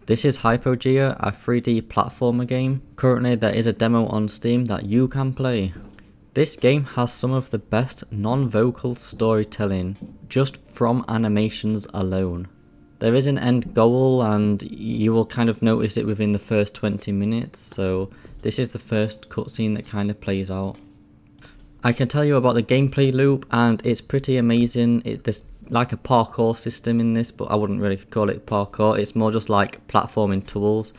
This is Hypogea, a 3D platformer game. Currently there is a demo on Steam that you can play. This game has some of the best non-vocal storytelling just from animations alone. There is an end goal and you will kind of notice it within the first 20 minutes, so this is the first cutscene that kind of plays out. I can tell you about the gameplay loop and it's pretty amazing. There's like a parkour system in this, but I wouldn't really call it parkour. It's more just like platforming tools.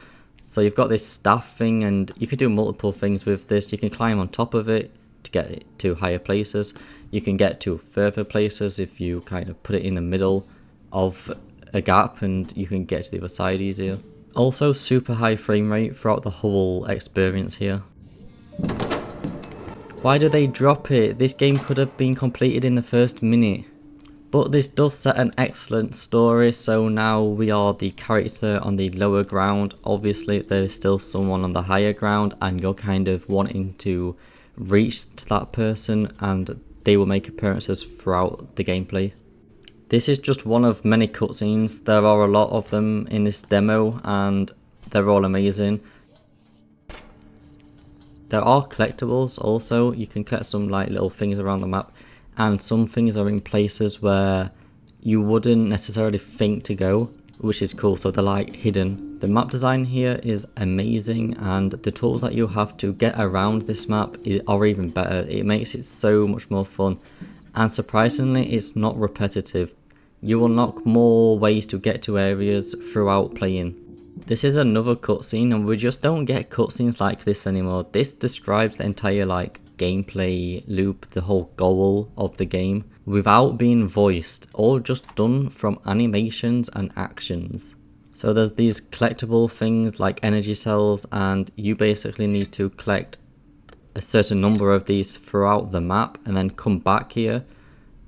So you've got this staff thing and you can do multiple things with this. You can climb on top of it to get to higher places. You can get to further places if you kind of put it in the middle of a gap, and you can get to the other side easier. Also super high frame rate throughout the whole experience here. Why do they drop it? This game could have been completed in the first minute. But this does set an excellent story, so now we are the character on the lower ground. Obviously there is still someone on the higher ground and you're kind of wanting to reach to that person, and they will make appearances throughout the gameplay. This is just one of many cutscenes. There are a lot of them in this demo and they're all amazing. There are collectibles also. You can collect some like little things around the map, and some things are in places where you wouldn't necessarily think to go, which is cool, so they're like hidden. The map design here is amazing, and the tools that you have to get around this map are even better. It makes it so much more fun, and surprisingly it's not repetitive. You unlock more ways to get to areas throughout playing. This is another cutscene, and we just don't get cutscenes like this anymore. This describes the entire like gameplay loop, the whole goal of the game, without being voiced, all just done from animations and actions. So there's these collectible things like energy cells, and you basically need to collect a certain number of these throughout the map and then come back here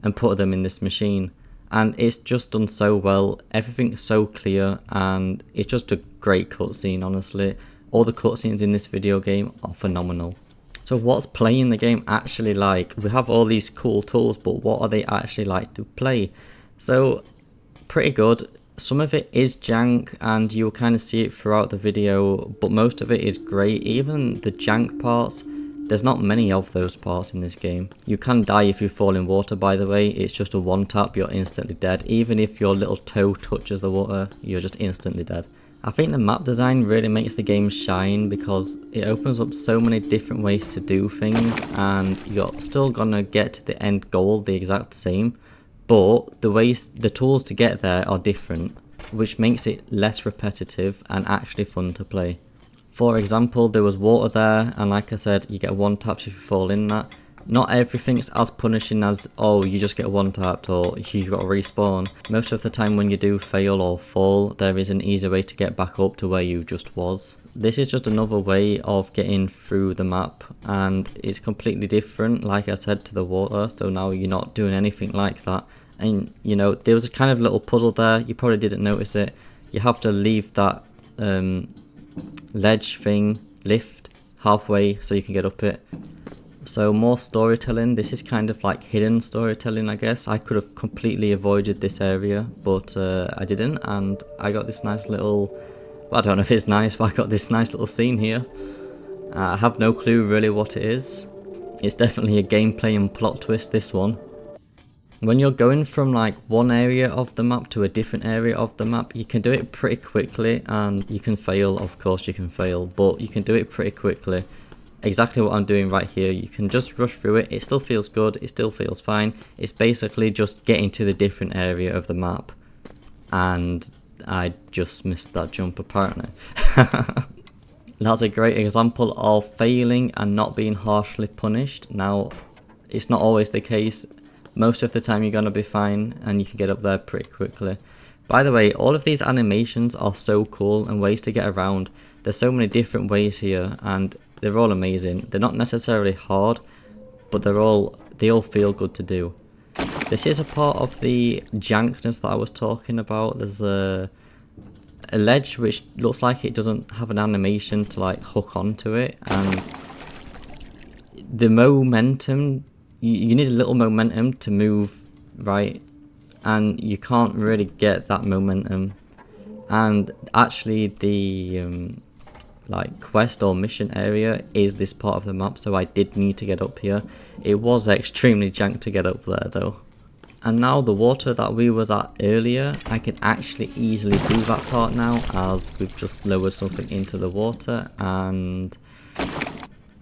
and put them in this machine. And it's just done so well, everything's so clear, and it's just a great cutscene, honestly. All the cutscenes in this video game are phenomenal. So what's playing the game actually like? We have all these cool tools, but what are they actually like to play? So pretty good. Some of it is jank and you'll kind of see it throughout the video, but most of it is great. Even the jank parts, there's not many of those parts in this game. You can die if you fall in water, by the way. It's just a one tap, you're instantly dead. Even if your little toe touches the water, you're just instantly dead. I think the map design really makes the game shine because it opens up so many different ways to do things, and you're still gonna get to the end goal the exact same, but the tools to get there are different, which makes it less repetitive and actually fun to play. For example, there was water there, and like I said, you get one tap if you fall in that. Not everything's as punishing as, oh, you just get one tapped or you got to respawn. Most of the time when you do fail or fall, there is an easy way to get back up to where you just was. This is just another way of getting through the map, and it's completely different, like I said, to the water, so now you're not doing anything like that. And you know, there was a kind of little puzzle there, you probably didn't notice it. You have to leave that ledge thing, lift, halfway so you can get up it. So more storytelling. This is kind of like hidden storytelling, I guess. I could have completely avoided this area, but I didn't, and I got this nice little, well, I don't know if it's nice, but I got this nice little scene here. I have no clue really what it is. It's definitely a gameplay and plot twist, this one. When you're going from like one area of the map to a different area of the map, you can do it pretty quickly, and you can fail, of course you can fail, but you can do it pretty quickly. Exactly what I'm doing right here. You can just rush through it. It still feels good, it still feels fine. It's basically just getting to the different area of the map, and I just missed that jump apparently. That's a great example of failing and not being harshly punished. Now, it's not always the case. Most of the time you're going to be fine and you can get up there pretty quickly. By the way, all of these animations are so cool and ways to get around. There's so many different ways here and they're all amazing. They're not necessarily hard, but they all feel good to do. This is a part of the jankness that I was talking about. There's a ledge which looks like it doesn't have an animation to like hook onto it, and the momentum, you need a little momentum to move right, and you can't really get that momentum. And actually the like quest or mission area is this part of the map, so I did need to get up here. It was extremely jank to get up there though. And now the water that we was at earlier, I can actually easily do that part now, as we've just lowered something into the water. And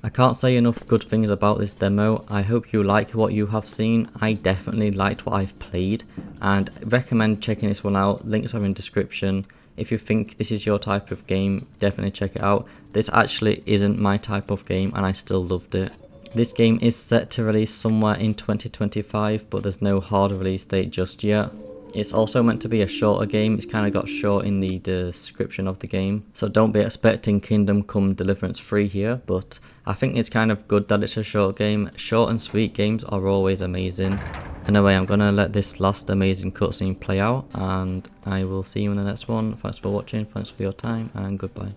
I can't say enough good things about this demo. I hope you like what you have seen. I definitely liked what I've played and recommend checking this one out. Links are in description. If you think this is your type of game, definitely check it out. This actually isn't my type of game and I still loved it. This game is set to release somewhere in 2025, but there's no hard release date just yet. It's also meant to be a shorter game. It's kind of got short in the description of the game. So don't be expecting Kingdom Come Deliverance 3 here, but I think it's kind of good that it's a short game. Short and sweet games are always amazing. Anyway, I'm going to let this last amazing cutscene play out, and I will see you in the next one. Thanks for watching, thanks for your time, and goodbye.